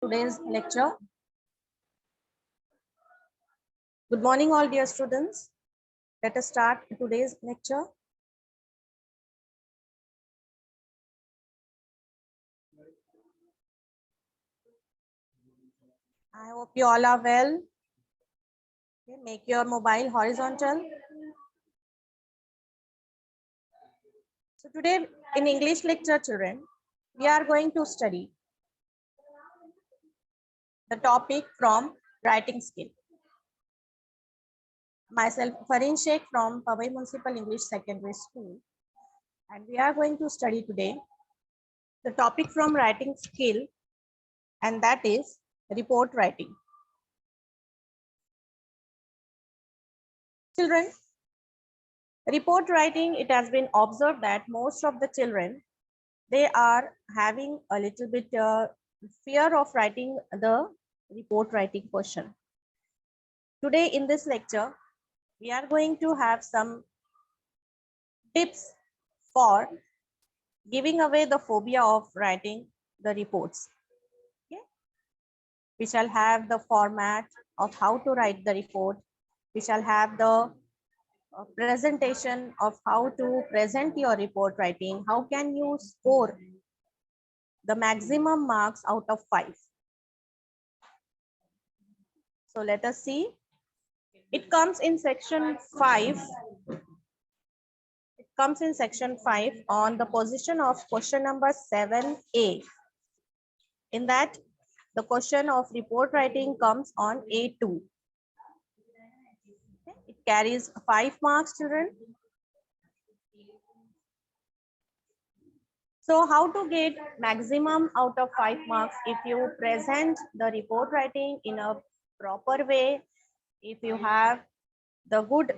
Today's lecture. Good morning, all dear students. Let us start today's lecture. I hope you all are well. Okay, make your mobile horizontal. So today in English lecture, children, we are going to study the topic from writing skill. Myself, Farheen from Powai Municipal English Secondary School, and we are going to study today the topic from writing skill, and that is report writing. Children, report writing, it has been observed that most of the children, they are having a little bit fear of writing the report writing question. Today in this lecture, we are going to have some tips for giving away the phobia of writing the reports. Okay? We shall have the format of how to write the report. We shall have the presentation of how to present your report writing. How can you score the maximum marks out of 5? So let us see. It comes in section 5. It comes in section 5 on the position of question number 7A. In that, the question of report writing comes on A2. It carries 5 marks, children. So how to get maximum out of 5 marks? If you present the report writing in a proper way, if you have the good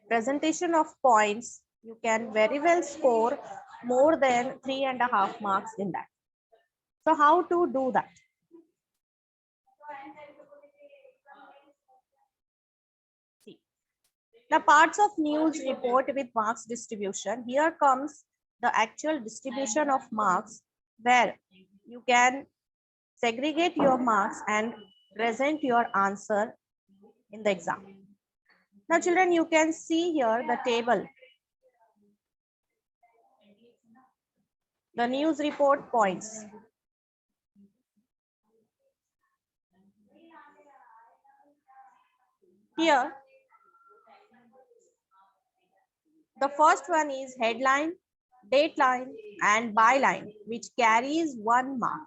presentation of points, you can very well score more than 3.5 marks in that. So how to do that? See, the parts of news report with marks distribution. Here comes the actual distribution of marks where you can segregate your marks and present your answer in the exam. Now children, you can see here the table. The news report points. Here, the first one is headline, dateline, and byline, which carries 1 mark.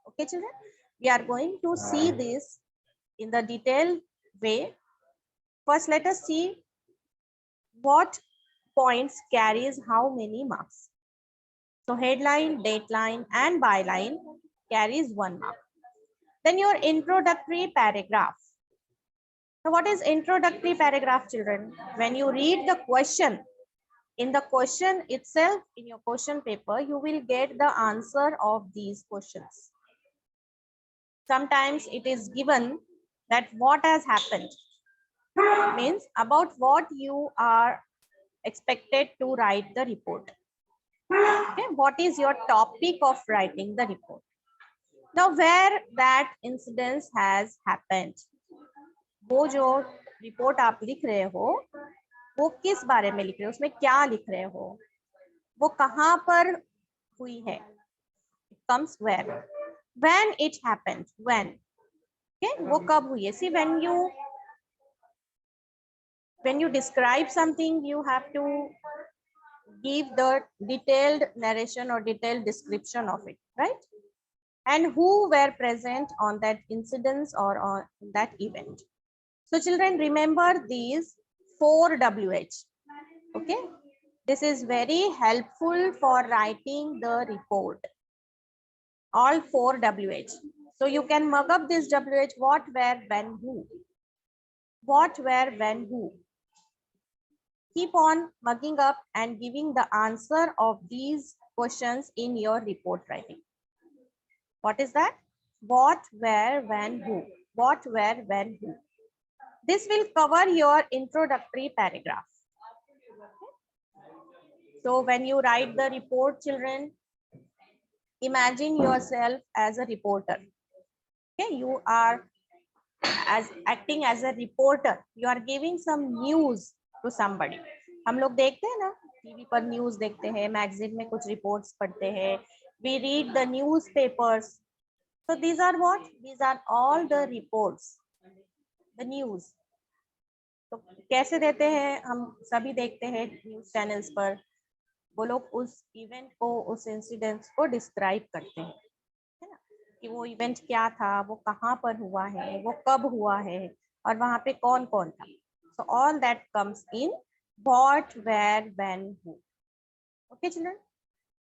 Okay, children, we are going to see this in the detailed way. First, let us see what points carries how many marks. So headline, dateline, and byline carries 1 mark. Then your introductory paragraph. So what is introductory paragraph, children? When you read the question, in the question itself, in your question paper, you will get the answer of these questions. Sometimes it is given that what has happened. Means about what you are expected to write the report. Okay, what is your topic of writing the report? Now where that incident has happened. वो जो report आप लिख रहे हो वो किस बारे में लिख रहे हो, उसमें क्या लिख रहे हो, वो कहाँ पर हुई है. It comes where. When it happened. When. Okay, वो कब हुई है. See, when you describe something, you have to give the detailed narration or detailed description of it, right? And who were present on that incident or on that event. So children, remember these 4 WH. Okay, this is very helpful for writing the report. All 4 WH. So you can mug up this WH: what, where, when, who. What, where, when, who. Keep on mugging up and giving the answer of these questions in your report writing. What is that? What, where, when, who. What, where, when, who. This will cover your introductory paragraph. So when you write the report, children, Imagine yourself as a reporter. Okay, you are as acting as a reporter. You are giving some news to somebody. हम लोग देखते हैं ना TV पर news देखते हैं, magazine में कुछ रिपोर्ट्स पढ़ते हैं, we read the newspapers. So these are what? These are all the reports, the news. तो कैसे देते हैं? हम सभी देखते हैं न्यूज चैनल्स पर, वो लोग उस इवेंट को, उस इंसिडेंट को डिस्क्राइब करते हैं, है ना, कि वो इवेंट क्या था, वो कहाँ पर हुआ है, वो कब हुआ है, और वहां पे कौन कौन था. So all that comes in what, where, when, who. Okay children,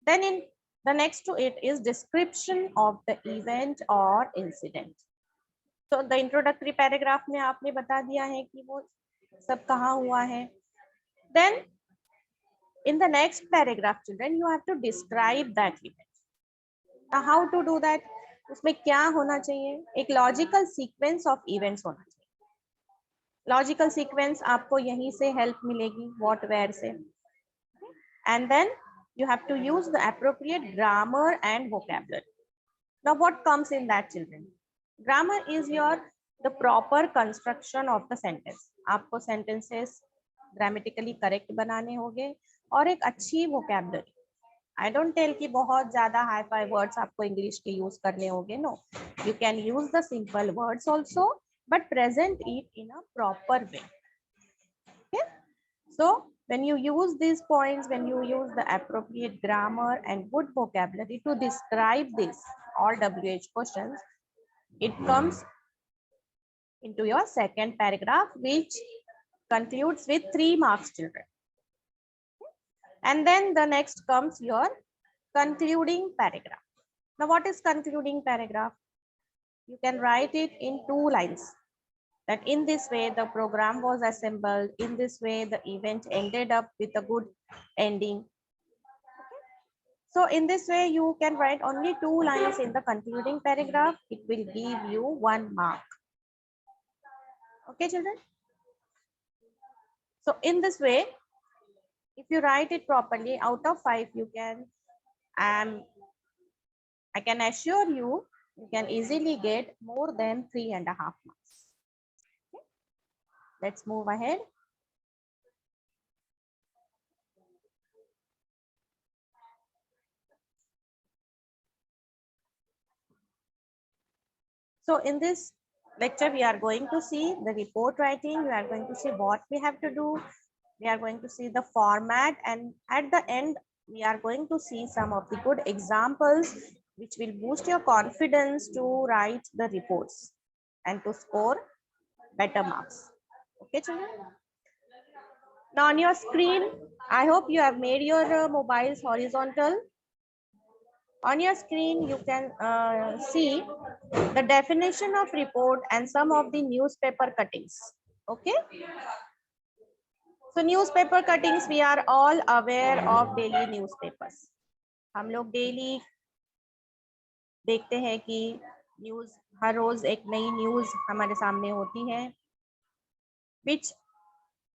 then in the next to it is description of the event or incident. So the introductory paragraph में आपने बता दिया है कि वो सब कहाँ हुआ है. Then in the next paragraph children, you have to describe that event. Now how to do that? उसमें क्या होना चाहिए? एक लॉजिकल सीक्वेंस ऑफ इवेंट्स होना चाहिए. लॉजिकल सीक्वेंस आपको यहीं से हेल्प मिलेगी, what where say. And then you have to use the appropriate grammar and vocabulary. Now what comes in that children? Grammar is the proper construction of the sentence. आपको sentences grammatically correct बनाने होंगे और एक अच्छी vocabulary. I don't tell कि बहुत ज्यादा hi fi words आपको इंग्लिश के यूज करने होंगे. No, you can use the simple words also, but present it in a proper way. Okay, so when you use these points, when you use the appropriate grammar and good vocabulary to describe this all WH questions, it comes into your second paragraph, which concludes with 3 marks children. And then the next comes your concluding paragraph. Now what is concluding paragraph? You can write it in 2 lines. That in this way the program was assembled, in this way the event ended up with a good ending. So in this way you can write only 2 lines in the concluding paragraph. It will give you 1 mark. Okay children? So in this way, if you write it properly, out of 5 you can, I can assure you, you can easily get more than 3.5 marks. Okay. Let's move ahead. So in this lecture, we are going to see the report writing. We are going to see what we have to do. We are going to see the format, and at the end, we are going to see some of the good examples which will boost your confidence to write the reports and to score better marks. Okay, children? Now on your screen, I hope you have made your mobiles horizontal. On your screen, you can see the definition of report and some of the newspaper cuttings. Okay. So newspaper cuttings, we are all aware of daily newspapers. हम लोग daily देखते हैं कि news, हर रोज एक नई news हमारे सामने होती है, which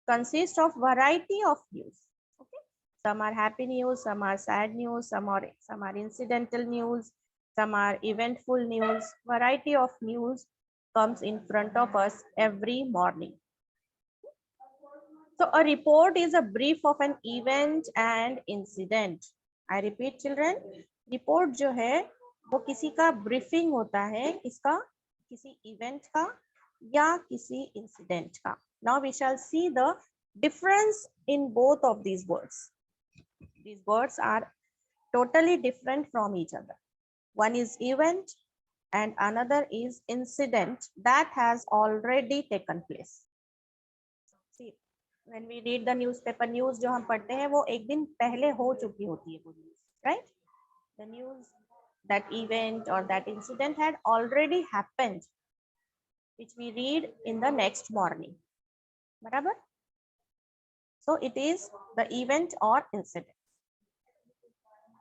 consist of variety of news. Okay, some are happy news, some are sad news, some are incidental news, some are eventful news. Variety of news comes in front of us every morning. So a report is a brief of an event and incident. I repeat children, report जो है वो किसी का briefing होता है, किसका? किसी event का या किसी incident का. Now we shall see the difference in both of these words. These words are totally different from each other. One is event and another is incident that has already taken place. See, when we read the newspaper, news जो हम पढ़ते हैं वो एक दिन पहले हो चुकी होती है वो news, right? The news, that event or that incident had already happened, which we read in the next morning. बराबर? So it is the event or incident.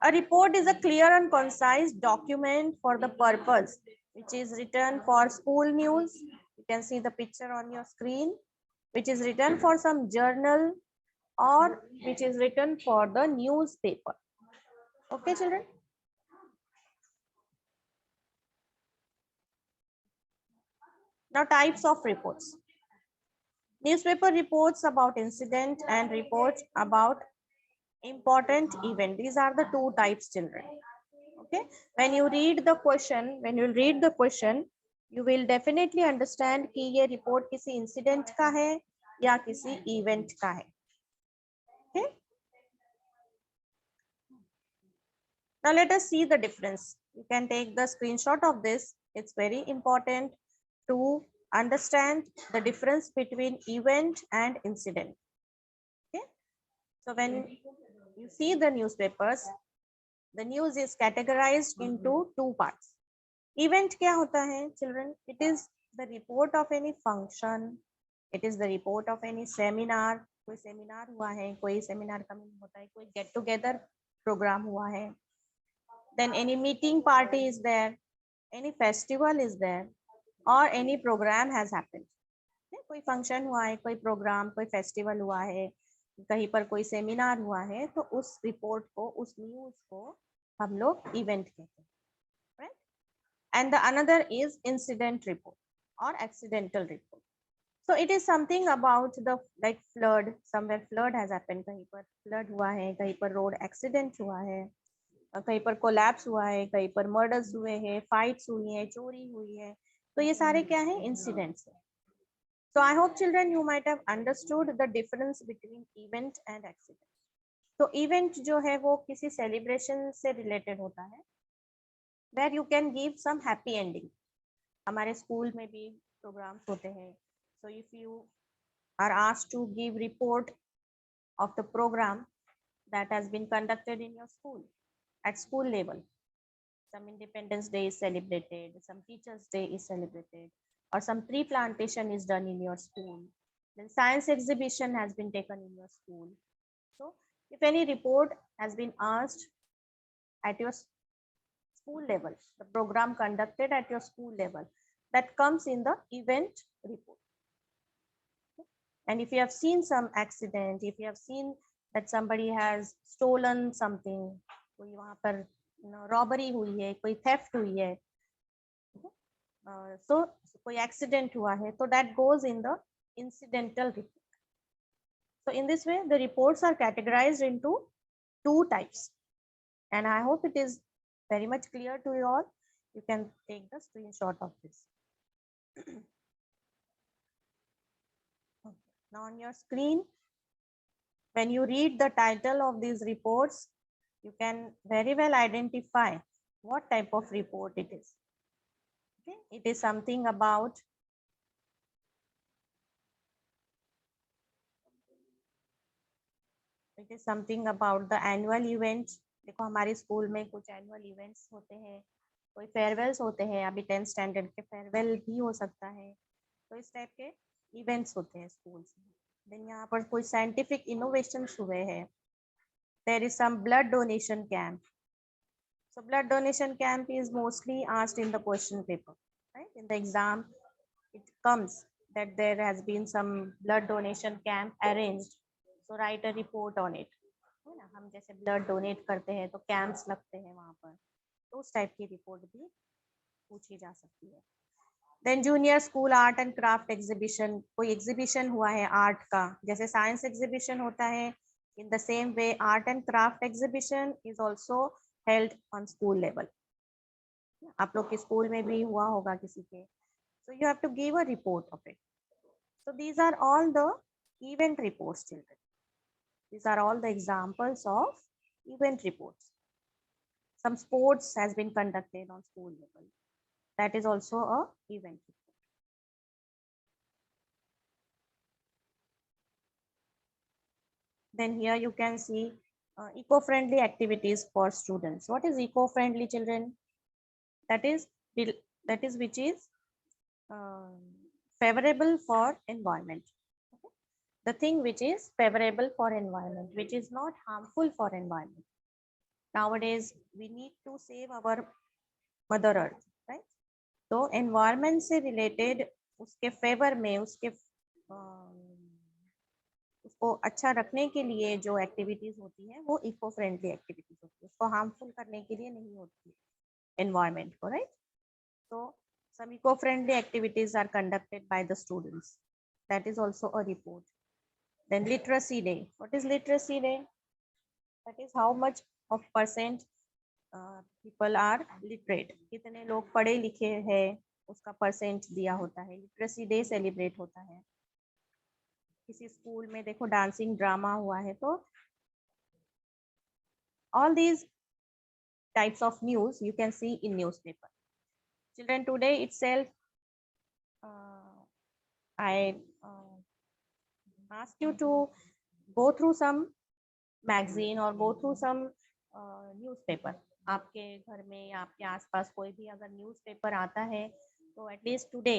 A report is a clear and concise document for the purpose, which is written for school news. You can see the picture on your screen, which is written for some journal or which is written for the newspaper. Okay, children? Now types of reports. Newspaper reports about incident and reports about important event. These are the two types, children. Okay, when you read the question, you will definitely understand कि ये report किसी incident का है या किसी event का है. Okay, now let us see the difference. You can take the screenshot of this. It's very important to understand the difference between event and incident. Okay, so when you see the newspapers, the news is categorized into two parts. Event क्या होता है, children? It is the report of any function. It is the report of any seminar. कोई seminar हुआ है, कोई seminar coming होता है, कोई get together program हुआ है. Then any meeting party is there, any festival is there, or any program has happened. कोई function हुआ है, कोई program, कोई festival हुआ है, कहीं पर कोई seminar हुआ है, तो उस report को, उस news को हम लोग event कहते हैं, right? And the another is incident report or accidental report. So it is something about the like flood. Somewhere flood has happened. कहीं पर flood हुआ है, कहीं पर road accident हुआ है, कहीं पर collapse हुआ है, कहीं पर murders हुए हैं, fights हुई हैं, चोरी हुई है. तो ये सारे क्या हैं? Incidents. So I hope children you might have understood the difference between event and accident. तो event जो है वो किसी celebration से related होता है, where you can give some happy ending. हमारे स्कूल में भी प्रोग्राम्स होते हैं. So if you are asked to give report of the program that has been conducted in your school at school level, some Independence Day is celebrated, some Teachers Day is celebrated, or some tree plantation is done in your school, then science exhibition has been taken in your school. So if any report has been asked at your school level, the program conducted at your school level, that comes in the event report. And if you have seen some accident, if you have seen that somebody has stolen something, कोई वहाँ पर robbery हुई है, कोई theft हुई है, so कोई accident हुआ है, so that goes in the incidental report. So in this way, the reports are categorized into two types, and I hope it is very much clear to you all. You can take the screenshot of this. Now on your screen, when you read the title of these reports, you can very well identify what type of report it is. Okay, it is something about the annual events. देखो हमारे school में कुछ annual events होते हैं, कोई farewells होते हैं, अभी 10th स्टैंडर्ड के फेयरवेल भी हो सकता है, तो इस टाइप के इवेंट्स होते हैं स्कूल्स में. देन यहाँ पर कोई साइंटिफिक इनोवेशंस हुए हैं. There is some blood donation camp. So blood donation camp is mostly asked in the question paper, right? In the exam, it comes that there has been some blood donation camp arranged. So write a report on it. है ना, हम जैसे blood donate करते हैं तो camps लगते हैं वहाँ पर, तो उस टाइप की रिपोर्ट भी पूछी जा सकती है. Then junior school art and craft exhibition, कोई exhibition हुआ है art का, जैसे science exhibition होता है, in the same way art and craft exhibition is also held on school level. आप लोग के स्कूल में भी हुआ होगा किसी के. So you have to give a report of it. So these are all the event reports, children. These are all the examples of event reports. Some sports has been conducted on school level. That is also a event report. Then here you can see eco-friendly activities for students. What is eco-friendly, children? That is which is favorable for environment. Okay? The thing which is favorable for environment, which is not harmful for environment. Nowadays we need to save our mother earth, right? तो environment से related उसके favor में, उसके उसको अच्छा रखने के लिए जो एक्टिविटीज होती है वो इको फ्रेंडली एक्टिविटीज होती है, उसको हार्मफुल करने के लिए नहीं होती एनवायरनमेंट को, राइट? तो Some eco-friendly activities are conducted by the students. That is also a report. Then literacy day. What is literacy day? That is how much of percent people are literate. कितने लोग पढ़े लिखे हैं उसका percent दिया होता है. लिटरेसी डे सेलिब्रेट होता है. किसी स्कूल में देखो डांसिंग ड्रामा हुआ है तो all these types of news you can see in newspaper. Children, today itself I ask you to go through some magazine or go through some newspaper. आपके घर में या आपके आसपास कोई भी अगर न्यूज़पेपर आता है तो at least today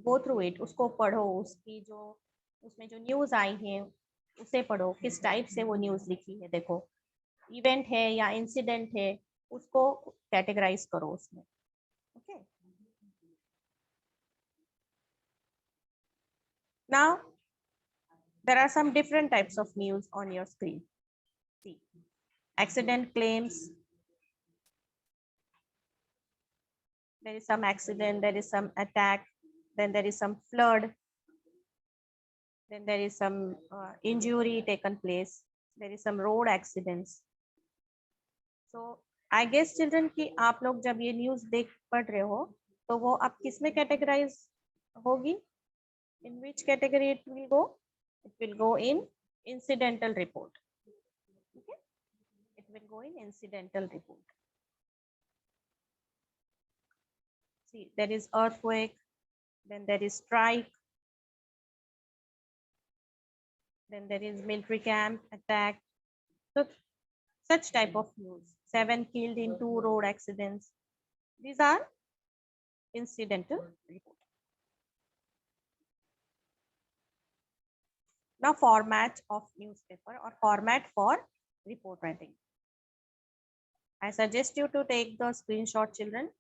go through it, उसको पढ़ो, उसकी जो उसमें जो न्यूज़ आई है उसे पढ़ो, किस टाइप से वो न्यूज़ लिखी है. देखो इवेंट है या इंसिडेंट है उसको कैटेगराइज करो उसमें. Okay, now there are some different types of news on your screen. See, accident claims. There is some accident, there is some attack, then there is some flood, then there is some injury taken place, there is some road accidents. So I guess children कि आप लोग जब ये news देख पढ़ रहे हो तो वो आप किस में कैटेगराइज होगी? In which category it will go? It will go in incidental report. Okay, it will go in incidental report. See, there is earthquake, then there is strike, then there is military camp attack. So such type of news. 7 killed in 2 road accidents. These are incidental report. Now format of newspaper or format for report writing. I suggest you to take the screenshot, children.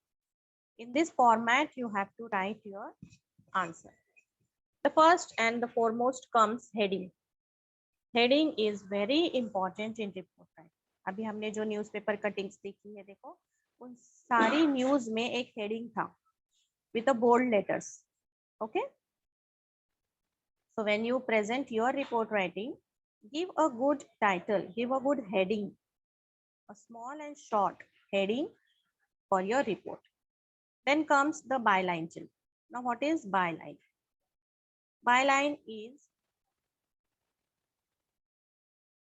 In this format, you have to write your answer. The first and the foremost comes heading. Heading is very important in report writing. अभी हमने जो newspaper cuttings देखी है देखो उन सारी news में एक हेडिंग था with a bold letters. Okay, so when you present your report writing, give a good title, give a good heading, a small and short heading for your report. Then comes the byline, children. Now what is byline? Byline is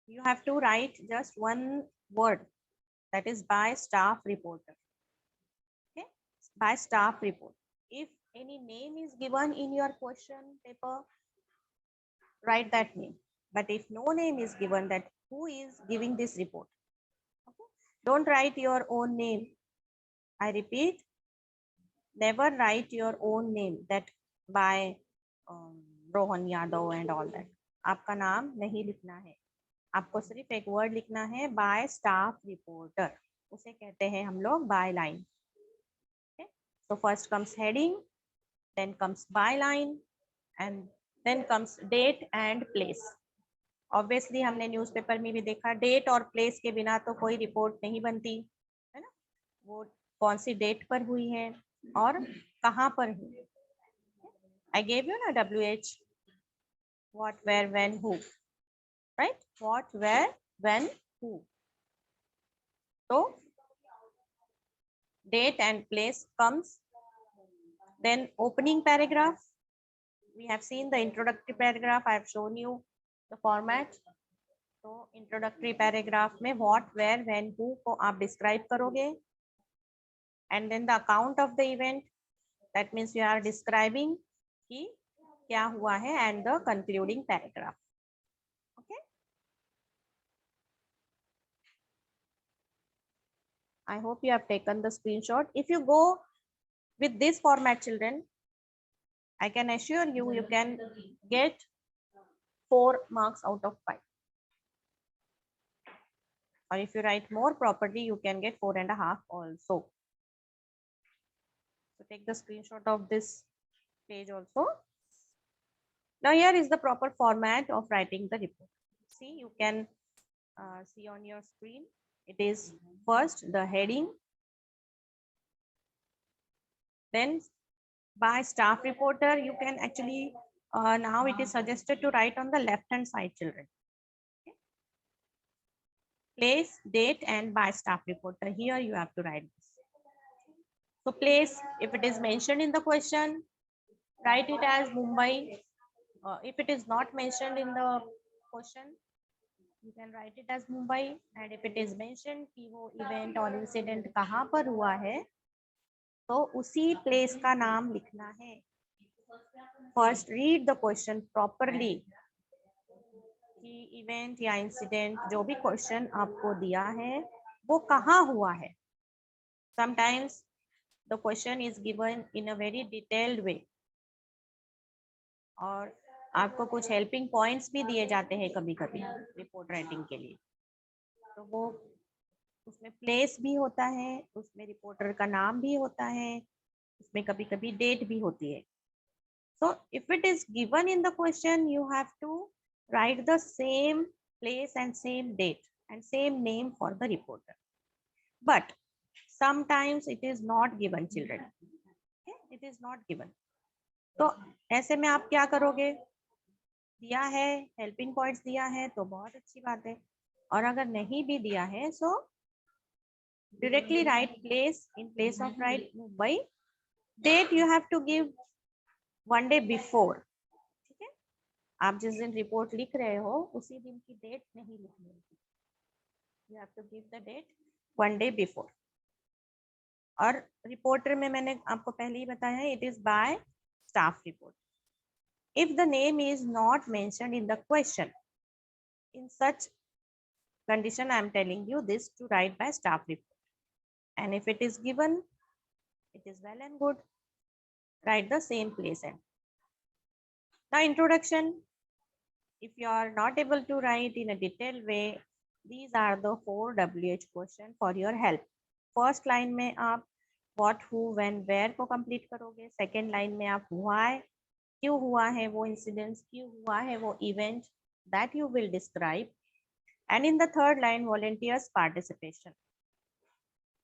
you have to write just one word, that is by staff reporter. Okay, by staff report. If any name is given in your question paper, write that name. But if no name is given, that who is giving this report. Okay, don't write your own name. I repeat, never write your own name, that by Rohan Yadav and all that. आपका नाम नहीं लिखना है, आपको सिर्फ एक word लिखना है बाय स्टाफ रिपोर्टर, उसे कहते हैं हम लोग by line. So first comes heading, then comes byline, and then comes date and place. Obviously हमने न्यूज़पेपर में भी देखा डेट और प्लेस के बिना तो कोई रिपोर्ट नहीं बनती है ना. वो कौन सी डेट पर हुई है और कहाँ पर हुई. I gave you ना WH, what, where, when, who, right? What, where, when, who. So date and place comes. Then opening paragraph. We have seen the introductory paragraph. I have shown you the format. So introductory paragraph में what, where, when, who को आप describe करोगे. And then the account of the event. That means you are describing कि क्या हुआ है and the concluding paragraph. Okay. I hope you have taken the screenshot. If you go with this format, children, I can assure you, you can get 4 marks out of 5. Or if you write more properly, you can get 4.5 also. So take the screenshot of this page also. Now here is the proper format of writing the report. See, you can see on your screen. It is first the heading, then By staff reporter, you can actually, now it is suggested to write on the left hand side, children. Okay. Place, date, and by staff reporter. Here you have to write this. So place, if it is mentioned in the question, write it as Mumbai. If it is not mentioned in the question, you can write it as Mumbai. And if it is mentioned कि वो event or incident कहाँ पर हुआ है, तो उसी place का नाम लिखना है. First read the question properly. कि event या incident जो भी question आपको दिया है वो कहाँ हुआ है. Sometimes the question is given in a very detailed way. और आपको कुछ हेल्पिंग पॉइंट्स भी दिए जाते हैं कभी कभी रिपोर्ट राइटिंग के लिए. तो वो उसमें प्लेस भी होता है, उसमें रिपोर्टर का नाम भी होता है, उसमें कभी कभी डेट भी होती है. So if it is given in the question you have to write the same place and same date and same name for the reporter. But sometimes it is not given, children. Okay? It is not given. तो ऐसे में आप क्या करोगे? दिया है, helping points दिया है तो बहुत अच्छी बात है. और अगर नहीं भी दिया है so directly write place in place of write Mumbai. Date you have to give 1 day before. ठीक है, आप जिस दिन रिपोर्ट लिख रहे हो उसी दिन की डेट नहीं लिखनी है. You have to give the date 1 day before. और रिपोर्टर में मैंने आपको पहले ही बताया है, it is by staff report. If the name is not mentioned in the question, in such condition I am telling you this to write by staff report. And if it is given, it is well and good. Write the same place. And now introduction. If you are not able to write in a detailed way, these are the 4 WH question for your help. First line में आप what, who, when, where को complete करोगे. Second line में आप why, क्यों हुआ है वो इंसिडेंट्स, क्यों हुआ है वो event, that you will describe. And in the third line volunteers participation.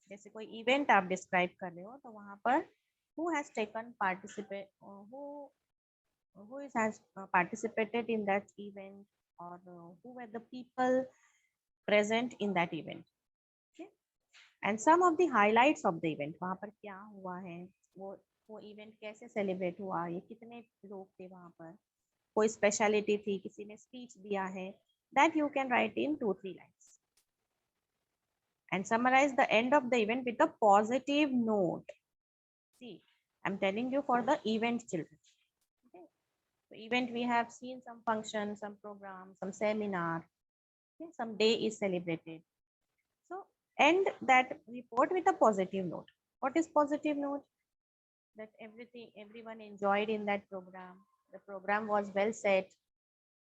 जैसे कोई इवेंट आप डिस्क्राइब कर रहे हो तो वहां पर who has taken participate, who has participated in that event, or who were the people present in that event. Okay? And some of the highlights of the event, वहां पर क्या हुआ है, वो इवेंट कैसे सेलिब्रेट हुआ, ये कितने लोग थे वहां पर, कोई स्पेशलिटी थी, किसी ने स्पीच दिया है, that you can write in 2-3 lines. And summarize the end of the event with a positive note. See, I am telling you for the event children. So event we have seen some function, some program, some seminar, okay? Some day is celebrated. So end that report with a positive note. What is positive note? That everyone enjoyed in that program. The program was well set.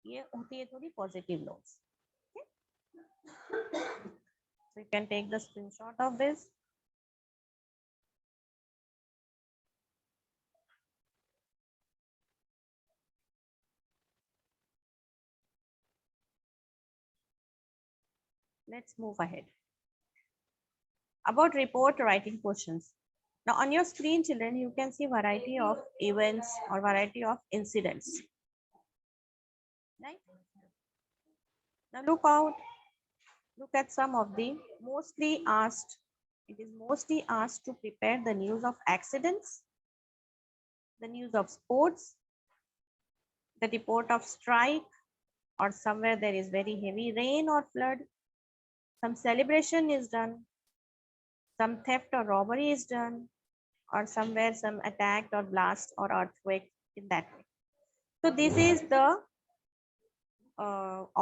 ये होती है थोड़ी positive notes. Okay? So you can take the screenshot of this. Let's move ahead. About report writing questions. Now on your screen, children, you can see variety of events or variety of incidents. Right? Now look at some of the mostly asked. It is mostly asked to prepare the news of accidents, the news of sports, the report of strike, or somewhere there is very heavy rain or flood, some celebration is done, some theft or robbery is done, or somewhere some attack or blast or earthquake in that way. So this is the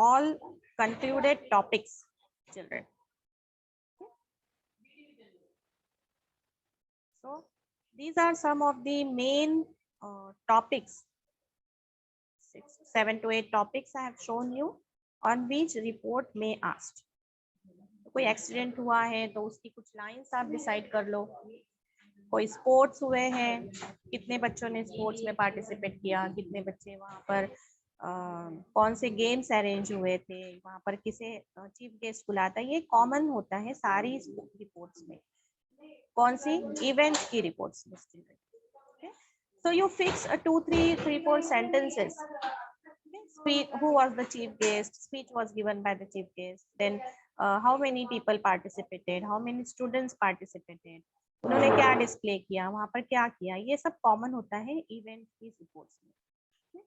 all concluded topics, children. So these are some of the main topics. 7 to 8 topics I have shown you on which report may asked. कोई accident हुआ है तो उसकी कुछ lines आप decide कर लो. कोई sports हुए हैं, कितने बच्चों ने स्पोर्ट्स में पार्टिसिपेट किया, कितने बच्चे वहां पर कौन से गेम्स अरेंज हुए थे, वहां पर किसे चीफ गेस्ट बुलाता है, ये कॉमन होता है सारी रिपोर्ट्स में. कौन सी? इवेंट की रिपोर्ट्स में. So you fix a 2, 3, 3, 4 sentences. Speech, who was the chief guest, speech was given by the chief guest, then how many people participated, how many students participated, उन्होंने क्या display किया, वहां पर क्या किया, ये सब कॉमन होता है इवेंट की रिपोर्ट्स में.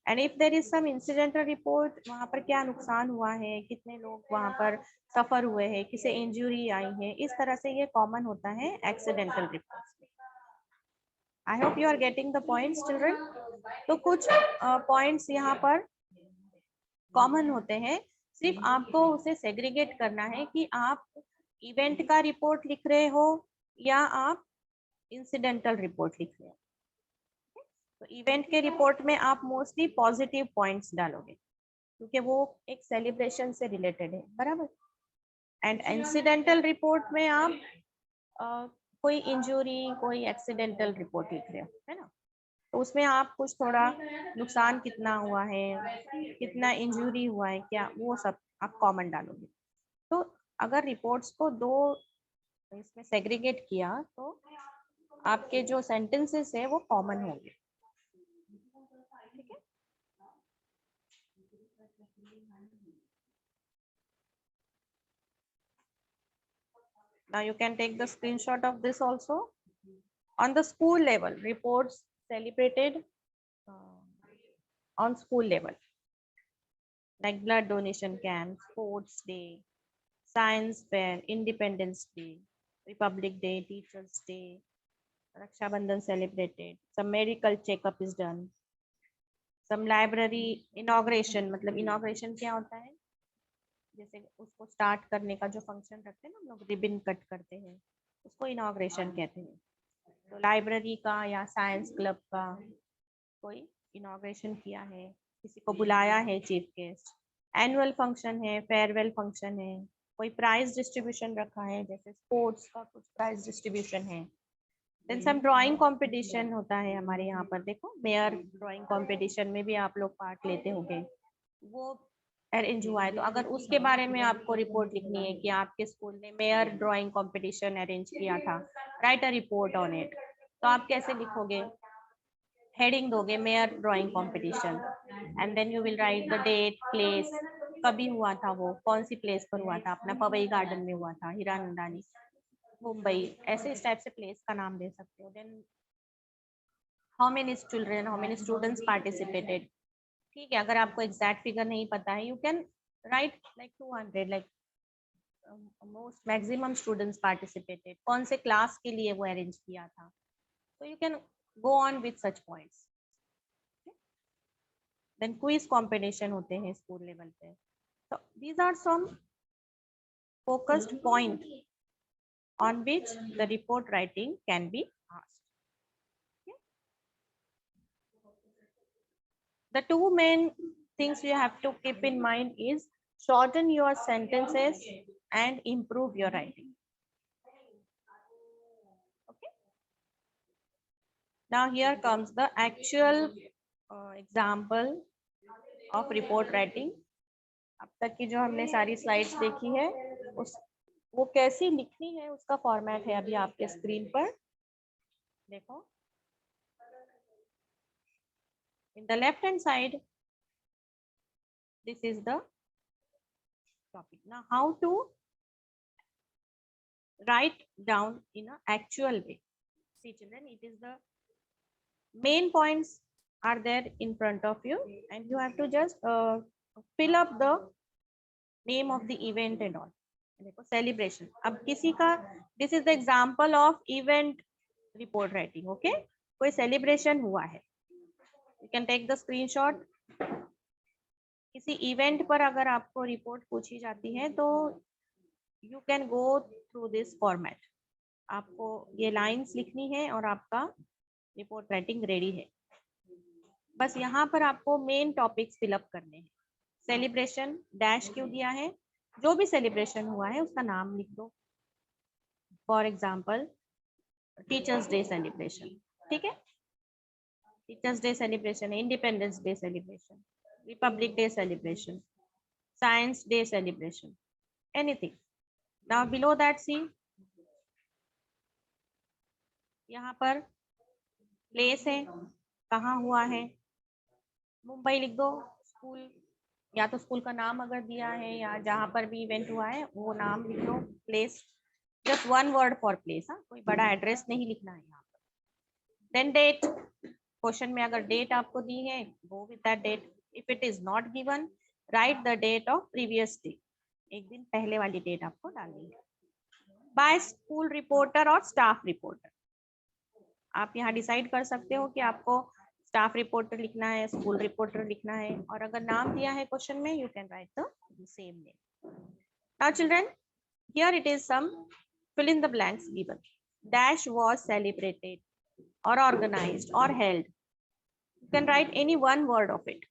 And if there is some incidental report, वहां पर क्या नुकसान हुआ है, कितने लोग वहां पर सफर हुए हैं, किसे इंजरी आई है, इस तरह से ये कॉमन होता है एक्सीडेंटल रिपोर्ट्स में. I hope you are getting the points children. तो कुछ पॉइंट्स यहाँ पर कॉमन होते हैं, सिर्फ आपको उसे सेग्रीगेट करना है कि आप इवेंट का रिपोर्ट लिख रहे हो या आप इंसिडेंटल रिपोर्ट लिख रहे हो. तो इवेंट के रिपोर्ट में आप मोस्टली पॉजिटिव पॉइंट्स डालोगे क्योंकि वो एक सेलिब्रेशन से रिलेटेड है, बराबर. एंड इंसिडेंटल रिपोर्ट में आप कोई इंजरी, कोई एक्सीडेंटल रिपोर्ट लिख रहे हो, है ना. तो उसमें आप कुछ थोड़ा नुकसान कितना हुआ है, कितना इंजरी हुआ है, क्या, वो सब आप कॉमन डालोगे. तो अगर रिपोर्ट्स को दो इसमें सेग्रीगेट किया तो आपके जो सेंटेंसेस है वो कॉमन होंगे. ठीक है. Now you can take the screenshot of this also. On the school level, reports celebrated on school level, like blood donation camp, sports day, science fair, Independence Day, Republic Day, Teachers Day, Raksha Bandhan celebrated, some medical checkup is done, some library inauguration. मतलब inauguration क्या होता है, जैसे उसको start करने का जो function रखते हैं ना हम लोग, रिबन कट करते हैं, उसको इनॉग्रेशन कहते हैं. तो लाइब्रेरी का या साइंस क्लब का कोई इनॉग्रेशन किया है, किसी को बुलाया है चीफ गेस्ट, एनुअल फंक्शन है, फेयरवेल फंक्शन है, कोई प्राइज डिस्ट्रीब्यूशन रखा है, जैसे स्पोर्ट्स का कुछ प्राइज डिस्ट्रीब्यूशन है. देन सम ड्राइंग कंपटीशन होता है हमारे यहाँ पर, देखो मेयर ड्राइंग कंपटीशन में भी आप लोग पार्ट लेते होंगे, वो अरेंज हुआ है. तो अगर उसके बारे में आपको रिपोर्ट लिखनी है कि आपके स्कूल ने मेयर ड्राइंग कंपटीशन अरेंज किया था, write a report on it. तो आप कैसे लिखोगे, हेडिंग दोगे mayor drawing competition, and then you will write the date, place, कभी हुआ था वो, कौन सी प्लेस पर हुआ था, अपना पवई गार्डन में हुआ था, हीरानंदानी मुंबई, ऐसे इस टाइप से प्लेस का नाम दे सकते हो. Then how many children, how many students participated. ठीक है, अगर आपको एग्जैक्ट फिगर नहीं पता है, you can write like 200, like most maximum students participated, कौन से क्लास के लिए वो अरेंज किया था. तो you can go on with such points. Then quiz competition होते हैं स्कूल लेवल पे. तो these are some focused point on which the report writing can be asked. Okay. The two main things you have to keep in mind is shorten your sentences and improve your writing. Okay. Now here comes the actual example of report writing. अब तक की जो हमने सारी slides देखी है, उस वो कैसी लिखनी है उसका फॉर्मेट है अभी आपके स्क्रीन पर देखो. In the left hand side, this is the topic. Now how to write down in an actual way. See children, it is the main points are there in front of you and you have to just fill up the name of the event and all. देखो celebration, अब किसी का, this is the example of event report writing. Okay, कोई celebration हुआ है, you can take the screenshot. किसी event पर अगर आपको रिपोर्ट पूछी जाती है तो you can go through this format. आपको ये लाइंस लिखनी है और आपका रिपोर्ट राइटिंग रेडी है. बस यहाँ पर आपको मेन टॉपिक्स फिलअप करने हैं. सेलिब्रेशन डैश क्यों दिया है, जो भी सेलिब्रेशन हुआ है उसका नाम लिख दो. For example teachers day celebration, ठीक है, teachers day celebration, independence day celebration, Republic day celebration, science day celebration, anything. Now below that see, यहाँ पर प्लेस है, कहाँ हुआ है, मुंबई लिख दो। स्कूल, या तो स्कूल का नाम अगर दिया है या जहाँ पर भी इवेंट हुआ है वो नाम लिख दो। Place, just one word for place, हाँ, कोई बड़ा एड्रेस नहीं लिखना है यहाँ पर। देन डेट, क्वेश्चन में अगर डेट आपको दी है go with that date. If it is not given, write the date of previous day, एक दिन पहले वाली डेट आपको डालनी है। बाय स्कूल रिपोर्टर और स्टाफ रिपोर्टर, आप यहाँ डिसाइड कर सकते हो कि आपको स्टाफ रिपोर्टर लिखना है, स्कूल रिपोर्टर लिखना है, और अगर नाम दिया है क्वेश्चन में you can right the same name. Now children, here it is some fill in the blanks given. Dash was celebrated or organized or held. You can write any one word of it.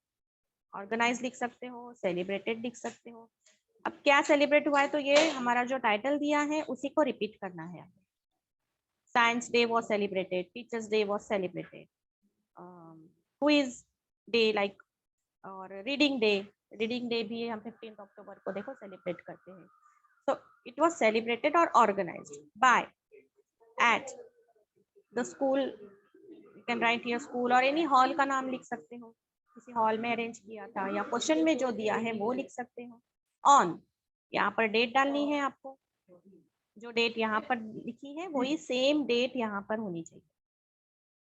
Organized लिख सकते हो, celebrated लिख सकते हो। अब क्या celebrate हुआ है, तो ये हमारा जो टाइटल दिया है उसी को रिपीट करना है। Science day was celebrated, teachers day was celebrated, quiz day like, और रीडिंग डे, रीडिंग डे भी हम 15 अक्टूबर को देखो सेलिब्रेट करते हैं। So it was celebrated or organized by, at the school, you can write here school, और any hall का नाम लिख सकते हो, किसी हॉल में अरेंज किया था, या क्वेश्चन में जो दिया है वो लिख सकते हो। ऑन, यहाँ पर डेट डालनी है आपको, जो डेट यहाँ पर लिखी है वही सेम डेट यहाँ पर होनी चाहिए।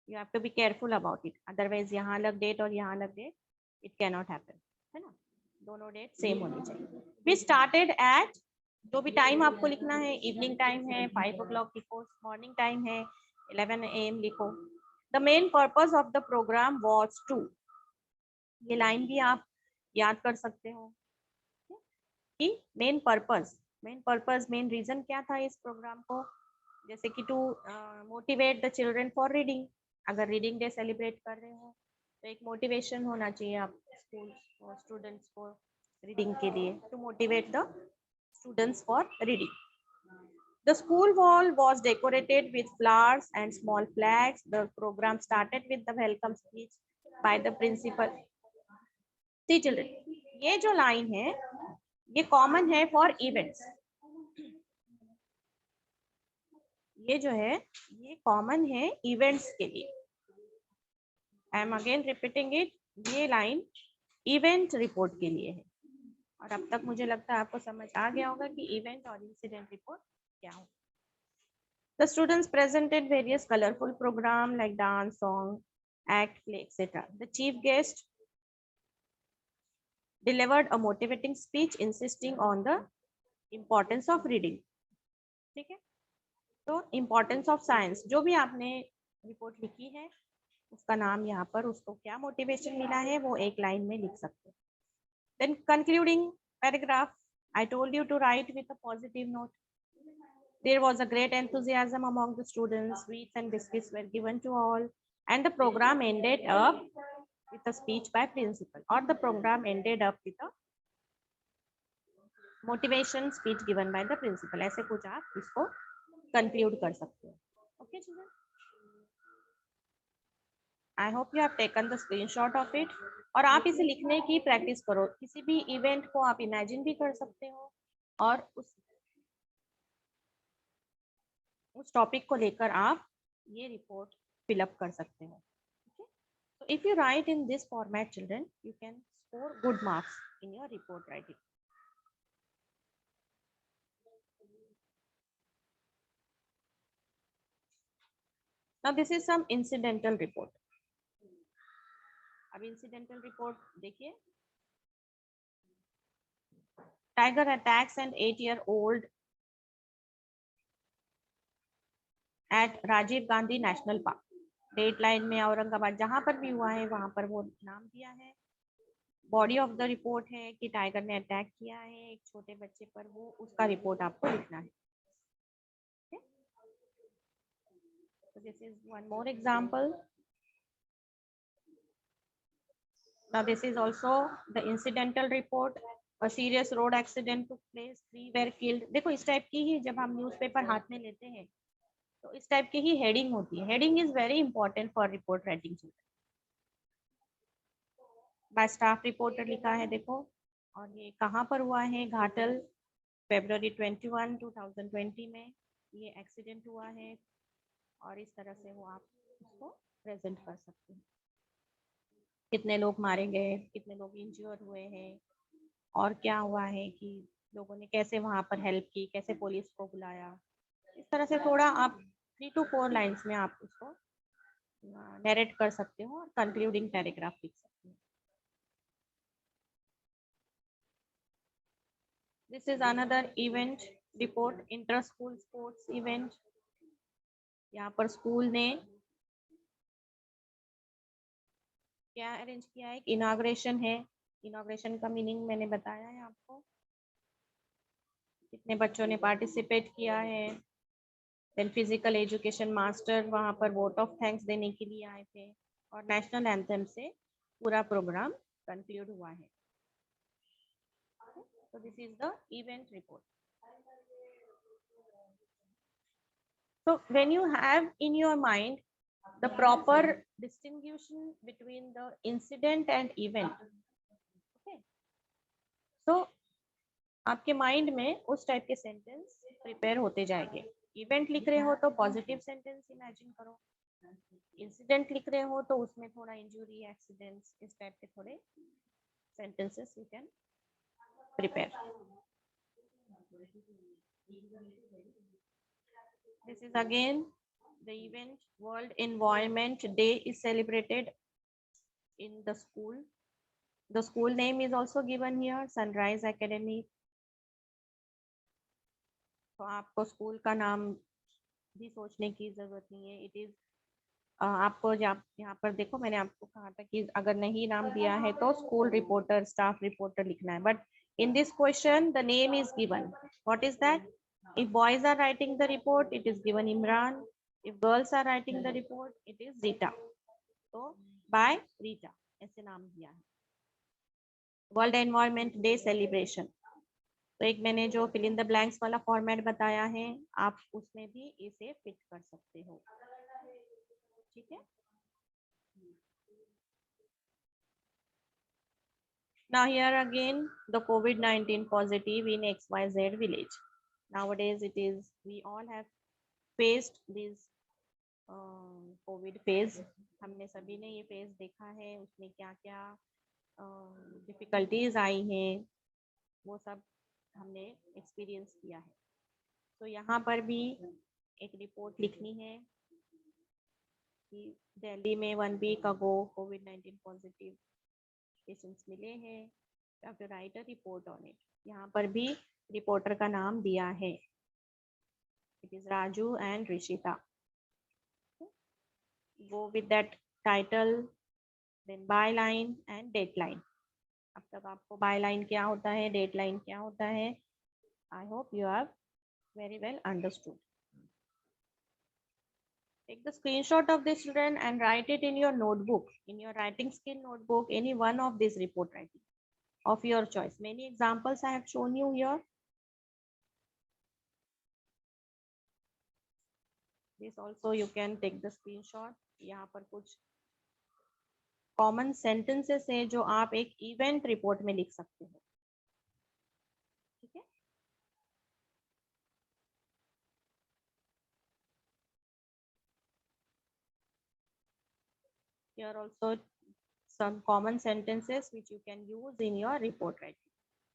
You have to be careful about it, otherwise यहाँ अलग डेट और यहाँ अलग date, it can not happen, है ना। दोनों डेट सेम होनी चाहिए। वी स्टार्टेड एट, जो भी टाइम आपको लिखना है, इवनिंग टाइम है 5 o'clock लिखो, मॉर्निंग टाइम है 11 AM लिखो। The main purpose of the programme was to, ये लाइन भी आप याद कर सकते हो कि मेन पर्पज, मेन रीजन क्या था इस प्रोग्राम को, जैसे कि to motivate the children for reading. अगर रीडिंग डे सेलिब्रेट कर रहे हो तो एक मोटिवेशन होना चाहिए आप स्कूल और स्टूडेंट्स को रीडिंग के लिए, to motivate the students for reading. The school wall was decorated with flowers and small flags. The program started with the welcome speech by the principal. See children, ये जो line है ये common है for events, ये जो है ये common है इवेंट्स के लिए। I am again repeating it, ये लाइन इवेंट रिपोर्ट के लिए है। और अब तक मुझे लगता है आपको समझ आ गया होगा कि इवेंट और इंसिडेंट रिपोर्ट क्या हो। The students presented various colorful programs like dance, song, act, play, etc. The chief guest delivered a motivating speech insisting on the importance of reading. ठीक है, तो importance of science, जो भी आपने report लिखी है उसका नाम यहाँ पर, उसको क्या मोटिवेशन मिला है वो एक लाइन में लिख सकते हैं। Then concluding paragraph, I told you to write with a positive note. There was a great enthusiasm among the students. Sweets and biscuits were given to all, and the program ended up with a speech by principal, or the program ended up with a motivation speech given by the principal. ऐसे कुछ आप इसको conclude कर सकते हो। Okay, children? I hope you have taken the screenshot of it. और आप इसे लिखने की प्रैक्टिस करो। किसी भी इवेंट को आप इमेजिन भी कर सकते हो और उस टॉपिक को लेकर आप ये रिपोर्ट फिलअप कर सकते हो। So if you write in this format, children, you can score good marks in your report writing. Now this is some incidental report. अब incidental report देखिए। Tiger attacks an 8-year-old at Rajiv Gandhi national park. Date line में औरंगाबाद जहां पर भी हुआ है वहां पर वो नाम दिया है। बॉडी ऑफ द रिपोर्ट है कि टाइगर ने अटैक किया है एक छोटे बच्चे पर, वो उसका रिपोर्ट आपको लिखना है। So this is one more example. Now this is also the incidental report. A serious road accident took place, 3 were killed. देखो इस टाइप की ही जब हम न्यूज़पेपर हाथ में लेते हैं तो इस टाइप की ही हेडिंग होती है। Heading is very important for report writing. Bye staff reporter लिखा है देखो, और ये कहाँ पर हुआ है, घाटल, February 21, 2020 में ये एक्सीडेंट हुआ है, और इस तरह से वो आप उसको प्रेजेंट कर सकते हैं। कितने लोग मारे गए, कितने लोग इंज्योर हुए हैं, और क्या हुआ है कि लोगों ने कैसे वहां पर हेल्प की, कैसे पुलिस को बुलाया। इस तरह से थोड़ा आप 3 to 4 लाइंस में आप उसको नरेट कर सकते हो और कंक्लूडिंग पैराग्राफ लिख सकते हो। This is another event report, inter school sports event. यहाँ पर स्कूल ने क्या अरेंज किया है, इनॉग्रेशन है। इनॉग्रेशन का मीनिंग मैंने बताया है आपको। कितने बच्चों ने पार्टिसिपेट किया है। देन फिजिकल एजुकेशन मास्टर वहाँ पर वोट ऑफ थैंक्स देने के लिए आए थे, और नेशनल एंथम से पूरा प्रोग्राम कंक्लूड हुआ है। So this is the event report. So when you have in your mind the proper distinction between the incident and event, okay, so आपके माइंड में उस टाइप के सेंटेंस प्रिपेयर होते जाएंगे। इवेंट लिख रहे हो तो पॉजिटिव सेंटेंस इमेजिन करो, इंसिडेंट लिख रहे हो तो उसमें थोड़ा इंजुरी, एक्सीडेंट्स, इस टाइप के थोड़े sentences you can prepare. This is again the event. World Environment Day is celebrated in the school. The school name is also given here, Sunrise Academy. तो आपको स्कूल का नाम भी सोचने की जरूरत नहीं है। इट इज आपको यहाँ पर देखो, मैंने आपको कहा था कि अगर नहीं नाम दिया है तो स्कूल रिपोर्टर, स्टाफ रिपोर्टर लिखना है, but in this question the name is given. What is that? If boys are writing the report, it is given Imran. If girls are writing the report, it is Rita. So by Rita ऐसे नाम दिया है। World environment day celebration, तो एक मैंने जो fill in the blanks वाला format बताया है, आप उसमें भी इसे फिट कर सकते हो। ठीक है। Now here again the COVID-19 positive in XYZ village. Nowadays it is, we all have faced this Covid phase. हमने सभी ने ये फेज देखा है, उसमें क्या क्या डिफिकल्टीज आई हैं, वो सब हमने एक्सपीरियंस किया है। तो यहाँ पर भी एक रिपोर्ट लिखनी है कि दिल्ली में 1 week ago COVID-19 positive patients मिले हैं, या फिर right a report on it. यहाँ पर भी रिपोर्टर का नाम दिया है, it is Raju and Rishita. Go with that title, then byline and deadline. अब तक आपको byline क्या होता है, deadline क्या होता है, I hope you have very well understood. Take the screenshot of this children and write it in your notebook, in your writing skill notebook, any one of these report writing of your choice. Many examples I have shown you here. This also you can take the screenshot. यहाँ पर कुछ common sentences है जो आप एक event report में लिख सकते हो। ठीक है। Here also some common sentences which you can use in your report writing.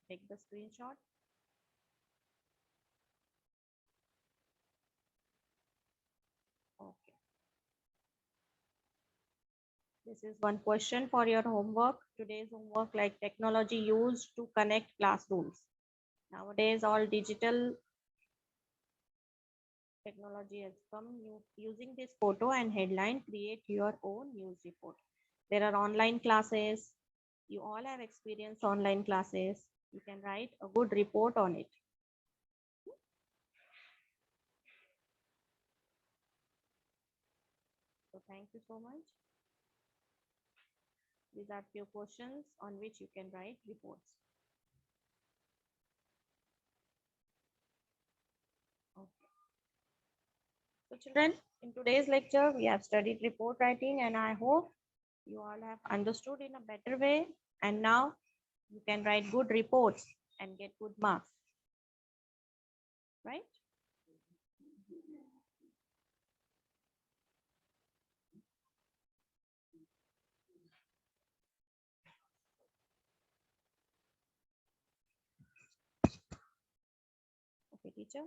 Take the screenshot. Okay. This is one question for your homework. Today's homework, like technology used to connect classrooms. Nowadays, all digital technology has come. Using this photo and headline, create your own news report. There are online classes. You all have experienced online classes. You can write a good report on it. So thank you so much. These are few questions on which you can write reports. Okay. So children, in today's lecture, we have studied report writing, and I hope you all have understood in a better way. And now you can write good reports and get good marks, right? teacher.